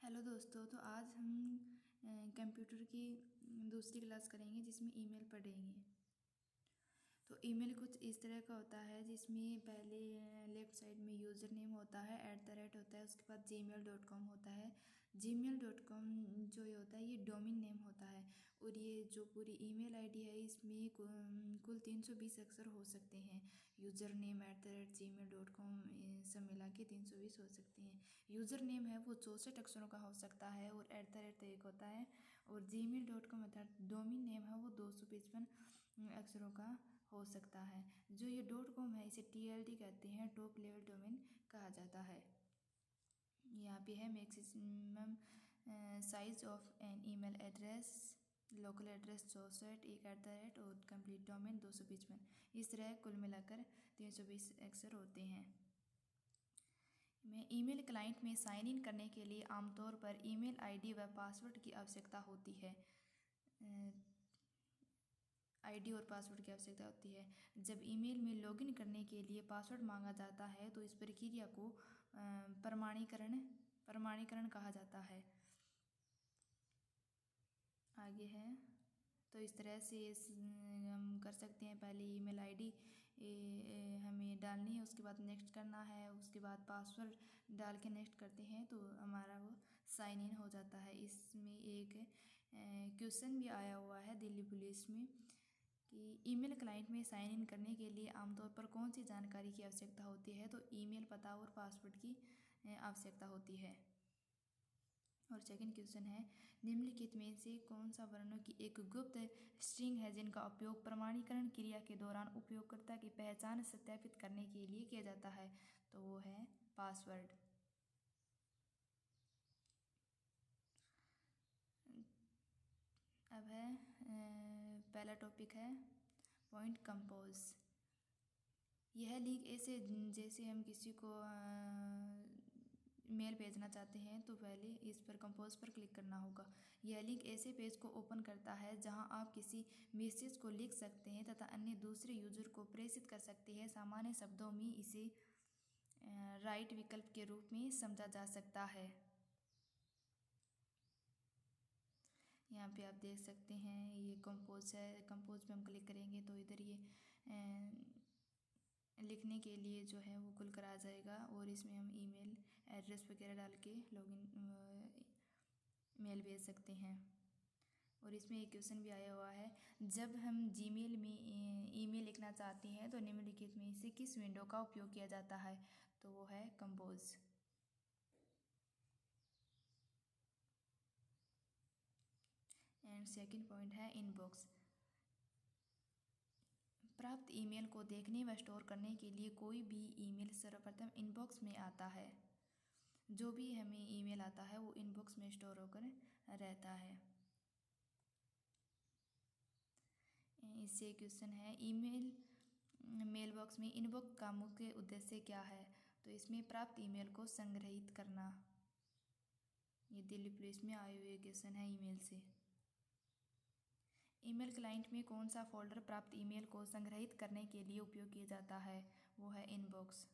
Hello दोस्तों, तो आज हम कंप्यूटर की दूसरी क्लास करेंगे जिसमें ईमेल पढ़ेंगे। तो ईमेल कुछ इस तरह का होता है जिसमें पहले लेफ़्ट साइड में यूज़र नेम होता है, @ होता है, उसके बाद gmail.com होता है। gmail.com जो ये होता है ये डोमेन नेम होता है और ये जो पूरी ईमेल आईडी है इसमें कुल 320 अक्षर हो सकते हैं। यूज़र नेम @ gmail.com सब मिला के 320 हो सकते हैं। यूज़र नेम है वो 64 अक्षरों का हो सकता है और @ एक होता है और gmail.com अर्थात डोमेन नेम है वो 255 अक्षरों का हो सकता है। जो ये .com है इसे TLD कहते हैं, टॉप लेवल डोमेन कहा जाता है। यहाँ पे है maximum size of an email address, local address 64, एक @ और कंप्लीट डोमेन 255। इस तरह कुल मिलाकर 320 अक्षर होते हैं। ईमेल क्लाइंट में साइन इन करने के लिए आमतौर पर ईमेल आईडी व पासवर्ड की आवश्यकता होती है। आईडी और पासवर्ड की आवश्यकता होती है। जब ईमेल में लॉगिन करने के लिए पासवर्ड मांगा जाता है तो इस प्रक्रिया को प्रमाणीकरण कहा जाता है। आगे है तो इस तरह से हम कर सकते हैं। पहले ईमेल आईडी हमें डालनी है, उसके बाद नेक्स्ट करना है, उसके बाद पासवर्ड डाल के नेक्स्ट करते हैं तो हमारा वो साइन इन हो जाता है। इसमें एक क्वेश्चन भी आया हुआ है दिल्ली पुलिस में कि ईमेल क्लाइंट में साइन इन करने के लिए आमतौर पर कौन सी जानकारी की आवश्यकता होती है, तो ईमेल पता और पासवर्ड की आवश्यकता होती है। और सेकंड क्वेश्चन है, निम्नलिखित में से कौन सा वर्णों की एक गुप्त स्ट्रिंग है जिनका उपयोग प्रमाणीकरण क्रिया के दौरान उपयोगकर्ता की पहचान सत्यापित करने के लिए किया जाता है, तो वो है पासवर्ड। अब है पहला टॉपिक है पॉइंट कंपोज। यह लिंक ऐसे जैसे हम किसी को मेल भेजना चाहते हैं तो पहले इस पर कंपोज पर क्लिक करना होगा। यह लिंक ऐसे पेज को ओपन करता है जहां आप किसी मैसेज को लिख सकते हैं तथा अन्य दूसरे यूजर को प्रेषित कर सकते हैं। सामान्य शब्दों में इसे राइट विकल्प के रूप में समझा जा सकता है। यहाँ पे आप देख सकते हैं ये कंपोज है। कंपोज पे हम क्लिक करेंगे तो इधर ये लिखने के लिए जो है वो खुलकर आ जाएगा और इसमें हम ईमेल एड्रेस वगैरह डाल के लॉगिन मेल भेज सकते हैं। और इसमें एक क्वेश्चन भी आया हुआ है, जब हम जीमेल में ईमेल लिखना चाहते हैं तो निम्नलिखित में से किस विंडो का उपयोग किया जाता है, तो वो है कंपोज। एंड सेकंड पॉइंट है इनबॉक्स। प्राप्त ईमेल को देखने व स्टोर करने के लिए कोई भी ईमेल सर्वप्रथम इनबॉक्स में आता है। जो भी हमें ईमेल आता है वो इनबॉक्स में स्टोर होकर रहता है। इससे क्वेश्चन है, ईमेल मेल बॉक्स में इनबॉक्स का मुख्य उद्देश्य क्या है, तो इसमें प्राप्त ईमेल को संग्रहित करना। ये दिल्ली पुलिस में आए हुए क्वेश्चन है ईमेल से। ईमेल क्लाइंट में कौन सा फोल्डर प्राप्त ईमेल को संग्रहित करने के लिए उपयोग किया जाता है, वो है इनबॉक्स।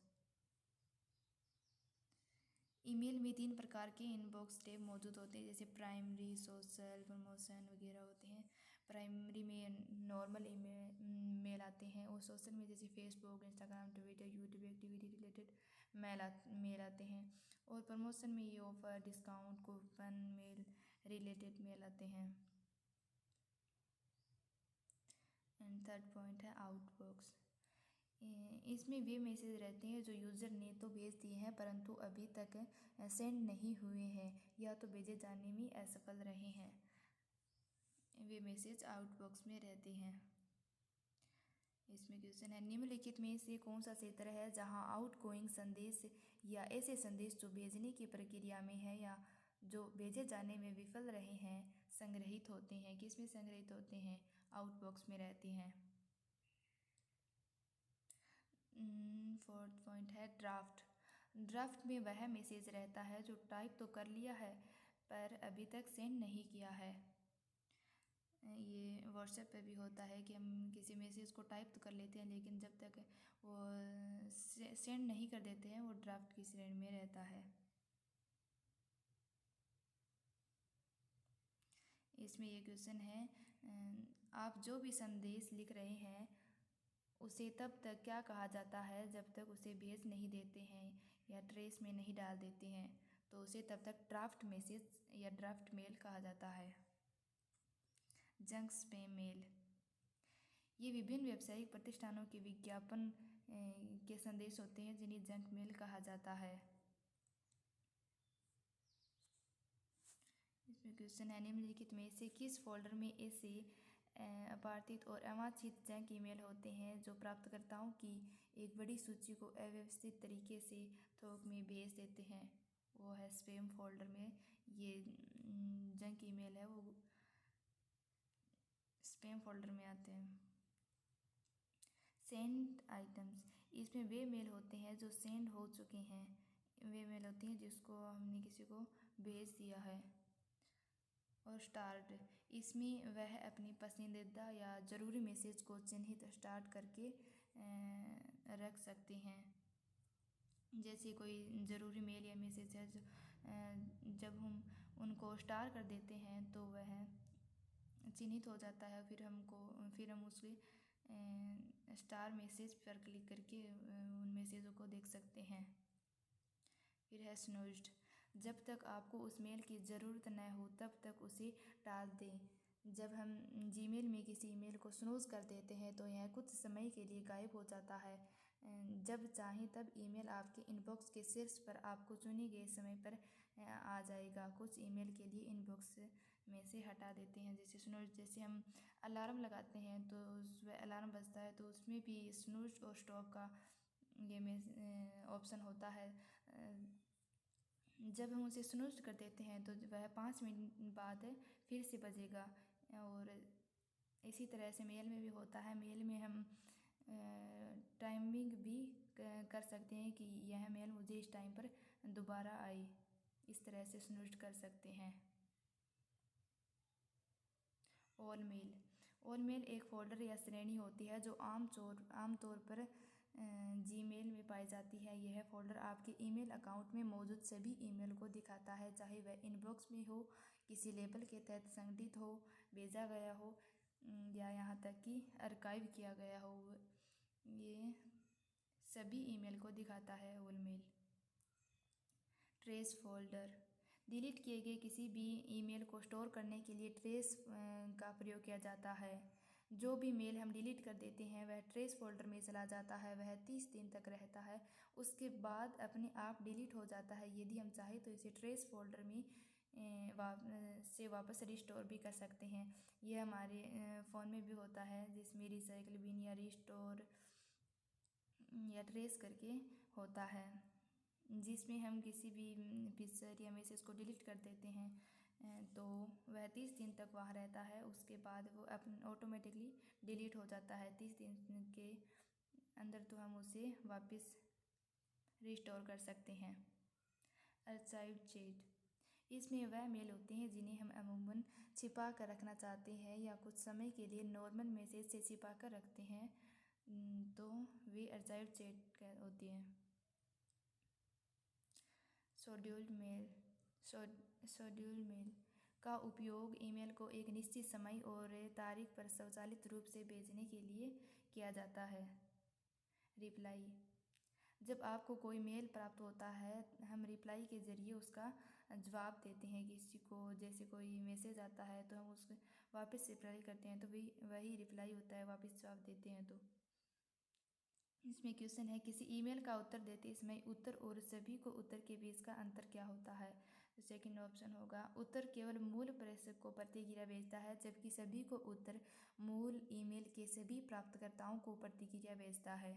ईमेल में 3 प्रकार के इनबॉक्स टैब मौजूद होते हैं, जैसे प्राइमरी, सोशल, प्रमोशन वगैरह होते हैं। प्राइमरी में नॉर्मल मेल आते हैं और सोशल में जैसे Facebook, Instagram, Twitter, YouTube activity related mail आते हैं। और प्रमोशन में ये offer, discount, coupon mail related mail आते हैं। एंड थर्ड पॉइंट है आउटबॉक्स। इसमें वे मैसेज रहते हैं जो यूज़र ने तो भेज दिए हैं परंतु अभी तक सेंड नहीं हुए हैं या तो भेजे जाने में असफल रहे हैं, वे मैसेज आउटबॉक्स में रहते हैं। इसमें क्वेश्चन है, निम्नलिखित में से कौन सा क्षेत्र है जहां आउटगोइंग संदेश या ऐसे संदेश जो भेजने की प्रक्रिया में है या जो भेजे जाने में विफल रहे हैं संग्रहित होते हैं। किस में संग्रहित होते हैं, आउटबॉक्स में रहते हैं। फोर्थ पॉइंट है ड्राफ्ट। ड्राफ्ट में वह मैसेज रहता है जो टाइप तो कर लिया है पर अभी तक सेंड नहीं किया है। ये व्हाट्सएप पे भी होता है कि हम किसी मैसेज को टाइप तो कर लेते हैं लेकिन जब तक वो सेंड नहीं कर देते हैं वो ड्राफ्ट की श्रेणी में रहता है। इसमें ये क्वेश्चन है, आप जो भी संदेश लिख रहे हैं उसे तब तक क्या कहा जाता है जब तक उसे भेज नहीं देते हैं या ट्रेस में नहीं डाल देते हैं, तो उसे तब तक ड्राफ्ट मैसेज या ड्राफ्ट मेल कहा जाता है। जंक स्पैम मेल, ये विभिन्न व्यावसायिक प्रतिष्ठानों के विज्ञापन के संदेश होते हैं जिन्हें जंक मेल कहा जाता है। इसमें क्वेश्चन है, निम्नलिखित में से किस फोल्डर में ऐसे अपार्थित और अवांछित जंक ईमेल होते हैं जो प्राप्तकर्ताओं की एक बड़ी सूची को अव्यवस्थित तरीके से थोक में भेज देते हैं? वो है स्पैम फोल्डर में ये जंक ईमेल है वो स्पैम फोल्डर में आते हैं। सेंड आइटम्स, इसमें वे मेल होते हैं जो सेंड हो चुके हैं, वे मेल होती हैं जिसको हमने किसी को भेज दिया है। और स्टार्ट, इसमें वह अपनी पसंदीदा या ज़रूरी मैसेज को चिन्हित स्टार्ट करके रख सकते हैं। जैसे कोई ज़रूरी मेल या मैसेज है जब हम उनको स्टार कर देते हैं तो वह चिन्हित हो जाता है, फिर हम उसके स्टार मैसेज पर क्लिक करके उन मैसेजों को देख सकते हैं। फिर है स्नूज्ड, जब तक आपको उस मेल की ज़रूरत न हो तब तक उसे टाल दें। जब हम जीमेल में किसी ईमेल को स्नूज कर देते हैं तो यह कुछ समय के लिए गायब हो जाता है। जब चाहें तब ईमेल आपके इनबॉक्स के शीर्ष पर आपको चुने गए समय पर आ जाएगा। कुछ ईमेल के लिए इनबॉक्स में से हटा देते हैं, जैसे स्नूज, जैसे हम अलार्म लगाते हैं तो वह अलार्म बजता है तो उसमें भी स्नूज और स्टॉप का ये में ऑप्शन होता है। जब हम उसे स्नूज कर देते हैं तो वह 5 मिनट बाद फिर से बजेगा। और इसी तरह से मेल में भी होता है, मेल में हम टाइमिंग भी कर सकते हैं कि यह मेल मुझे इस टाइम पर दोबारा आए, इस तरह से स्नूज कर सकते हैं। ऑल मेल, ऑल मेल एक फोल्डर या श्रेणी होती है जो आमतौर पर जीमेल में पाई जाती है। यह फोल्डर आपके ईमेल अकाउंट में मौजूद सभी ईमेल को दिखाता है, चाहे वह इनबॉक्स में हो, किसी लेबल के तहत संगठित हो, भेजा गया हो या यहाँ तक कि आर्काइव किया गया हो, ये सभी ईमेल को दिखाता है all mail. Trace folder, delete किए गए किसी भी ईमेल को स्टोर करने के लिए ट्रेस का प्रयोग किया जाता है। जो भी मेल हम डिलीट कर देते हैं वह ट्रेस फोल्डर में चला जाता है, वह 30 दिन तक रहता है, उसके बाद अपने आप डिलीट हो जाता है। यदि हम चाहें तो इसे ट्रेस फोल्डर में से वापस रिस्टोर भी कर सकते हैं। यह हमारे फ़ोन में भी होता है जिसमें रिसाइकल बिन या रिस्टोर या ट्रेस करके होता है, जिसमें हम किसी भी पिक्चर या मैसेज को डिलीट कर देते हैं तो वह 30 दिन तक वहाँ रहता है, उसके बाद वो ऑटोमेटिकली डिलीट हो जाता है। 30 दिन के अंदर तो हम उसे वापस रिस्टोर कर सकते हैं। आर्काइव्ड चैट, इसमें वह मेल होते हैं जिन्हें हम अमूमन छिपा कर रखना चाहते हैं या कुछ समय के लिए नॉर्मल मैसेज से छिपा कर रखते हैं, तो वे आर्काइव्ड चैट होती हैं। शेड्यूल्ड मेल का उपयोग ईमेल को एक निश्चित समय और तारीख पर स्वचालित रूप से भेजने के लिए किया जाता है। रिप्लाई, जब आपको कोई मेल प्राप्त होता है हम रिप्लाई के ज़रिए उसका जवाब देते हैं। किसी को जैसे कोई मैसेज आता है तो हम उसको वापस रिप्लाई करते हैं तो वही रिप्लाई होता है, वापस जवाब देते हैं। तो इसमें क्वेश्चन है, किसी ईमेल का उत्तर देते समय उत्तर और सभी को उत्तर के बीच का अंतर क्या होता है? तो सेकंड ऑप्शन होगा, उत्तर केवल मूल प्रेषक को प्रतिक्रिया भेजता है जबकि सभी को उत्तर मूल ईमेल के सभी प्राप्तकर्ताओं को प्रतिक्रिया भेजता है।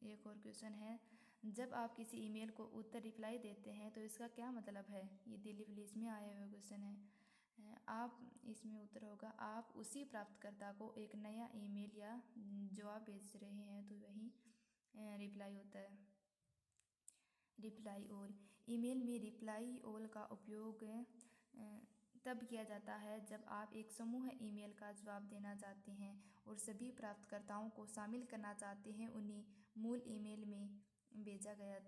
एक और क्वेश्चन है, जब आप किसी ईमेल को उत्तर रिप्लाई देते हैं तो इसका क्या मतलब है? ये दिल्ली पुलिस में आया हुआ क्वेश्चन है। आप, इसमें उत्तर होगा, आप उसी प्राप्तकर्ता को एक नया ईमेल या जवाब भेज रहे हैं तो वही रिप्लाई होता है। रिप्लाई ऑल, ईमेल में रिप्लाई ऑल का उपयोग तब किया जाता है जब आप एक समूह ईमेल का जवाब देना चाहते हैं और सभी प्राप्तकर्ताओं को शामिल करना चाहते हैं उन्हें मूल ईमेल में भेजा गया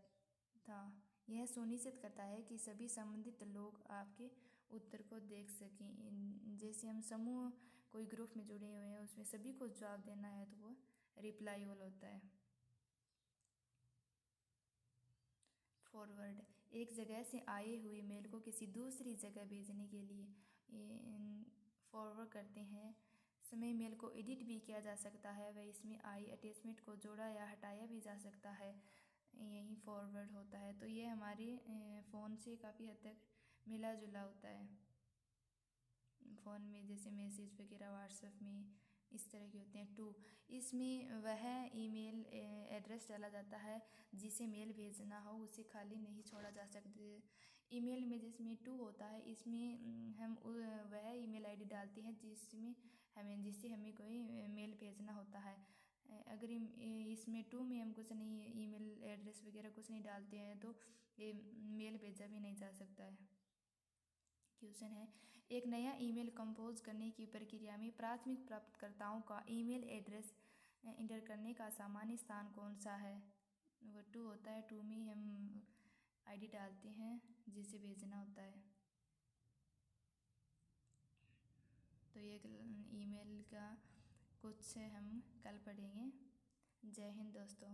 था। यह सुनिश्चित करता है कि सभी संबंधित लोग आपके उत्तर को देख सकें। जैसे हम समूह कोई ग्रुप में जुड़े हुए हैं, उसमें सभी को जवाब देना है तो वो रिप्लाई ऑल होता है। फॉरवर्ड, एक जगह से आए हुए मेल को किसी दूसरी जगह भेजने के लिए फॉरवर्ड करते हैं। समय मेल को एडिट भी किया जा सकता है, वह इसमें आई अटैचमेंट को जोड़ा या हटाया भी जा सकता है, यही फॉरवर्ड होता है। तो ये हमारे फ़ोन से काफ़ी हद तक मिला जुला होता है। फ़ोन में जैसे मैसेज वगैरह व्हाट्सएप में इस तरह के होते हैं। 2, इसमें वह ईमेल एड्रेस डाला जाता है जिसे मेल भेजना हो, उसे खाली नहीं छोड़ा जा सकता। ईमेल में जिसमें 2 होता है, इसमें हम वह ईमेल आईडी डालते हैं जिससे हमें कोई मेल भेजना होता है। अगर इसमें 2 में हम कुछ नहीं, ईमेल एड्रेस वगैरह कुछ नहीं डालते हैं तो ये मेल भेजा भी नहीं जा सकता है। क्वेश्चन है, एक नया ईमेल कंपोज करने की प्रक्रिया में प्राथमिक प्राप्तकर्ताओं का ईमेल एड्रेस इंटर करने का सामान्य स्थान कौन सा है? वो 2 होता है। 2 में हम आईडी डालते हैं जिसे भेजना होता है। तो ये ईमेल का कुछ हम कल पढ़ेंगे। जय हिंद दोस्तों।